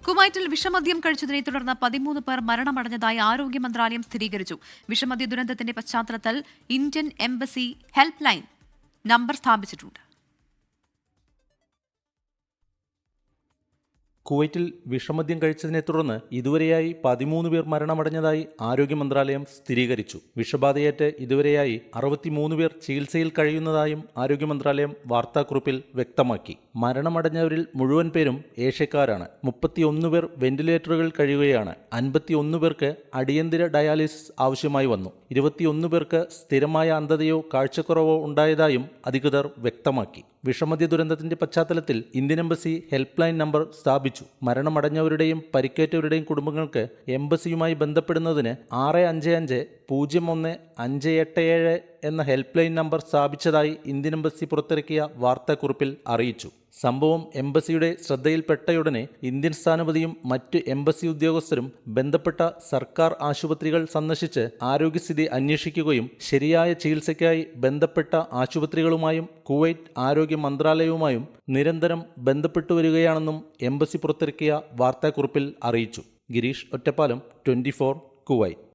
കുവൈറ്റിൽ വിഷമദ്യം കഴിച്ചതിനെ തുടർന്ന് 13 പേർ മരണമടഞ്ഞതായി ആരോഗ്യ മന്ത്രാലയം സ്ഥിരീകരിച്ചു. വിഷമദ്യ ദുരന്തത്തിന്റെ പശ്ചാത്തലത്തിൽ Indian embassy help line number സ്ഥാപിച്ചിട്ടുണ്ട്. കുവൈറ്റിൽ വിഷമദ്യം കഴിച്ചതിനെ തുടർന്ന് ഇതുവരെയായി 13 പേർ മരണമടഞ്ഞതായി ആരോഗ്യ മന്ത്രാലയം സ്ഥിരീകരിച്ചു. വിഷബാധയേറ്റ് ഇതുവരെയായി 63 പേർ ചികിത്സയിൽ കഴിയുന്നതായും ആരോഗ്യ മന്ത്രാലയം വാർത്താക്കുറിപ്പിൽ വ്യക്തമാക്കി. മരണമടഞ്ഞവരിൽ മുഴുവൻ പേരും ഏഷ്യക്കാരാണ്. 31 പേർ വെന്റിലേറ്ററുകൾ കഴിയുകയാണ്. 51 പേർക്ക് അടിയന്തര ഡയാലിസിസ് ആവശ്യമായി വന്നു. 21 പേർക്ക് സ്ഥിരമായ അന്ധതയോ കാഴ്ചക്കുറവോ ഉണ്ടായതായും അധികൃതർ വ്യക്തമാക്കി. വിഷമദ്യ ദുരന്തത്തിന്റെ പശ്ചാത്തലത്തിൽ Indian embassy help line number സ്ഥാപിച്ചു. മരണമടഞ്ഞവരുടെയും പരിക്കേറ്റവരുടെയും കുടുംബങ്ങൾക്ക് എംബസിയുമായി ബന്ധപ്പെടുന്നതിന് 655-01-587 എന്ന ഹെൽപ്പ് ലൈൻ നമ്പർ സ്ഥാപിച്ചതായി ഇന്ത്യൻ എംബസി പുറത്തിറക്കിയ വാർത്താക്കുറിപ്പിൽ അറിയിച്ചു. സംഭവം എംബസിയുടെ ശ്രദ്ധയിൽപ്പെട്ടയുടനെ ഇന്ത്യൻ സ്ഥാനപതിയും മറ്റ് എംബസി ഉദ്യോഗസ്ഥരും ബന്ധപ്പെട്ട സർക്കാർ ആശുപത്രികൾ സന്ദർശിച്ച് ആരോഗ്യസ്ഥിതി അന്വേഷിക്കുകയും ശരിയായ ചികിത്സയ്ക്കായി ബന്ധപ്പെട്ട ആശുപത്രികളുമായും കുവൈറ്റ് ആരോഗ്യ മന്ത്രാലയവുമായും നിരന്തരം ബന്ധപ്പെട്ടുവരികയാണെന്നും എംബസി പുറത്തിറക്കിയ വാർത്താക്കുറിപ്പിൽ അറിയിച്ചു. ഗിരീഷ് ഒറ്റപ്പാലം, 24 കുവൈറ്റ്.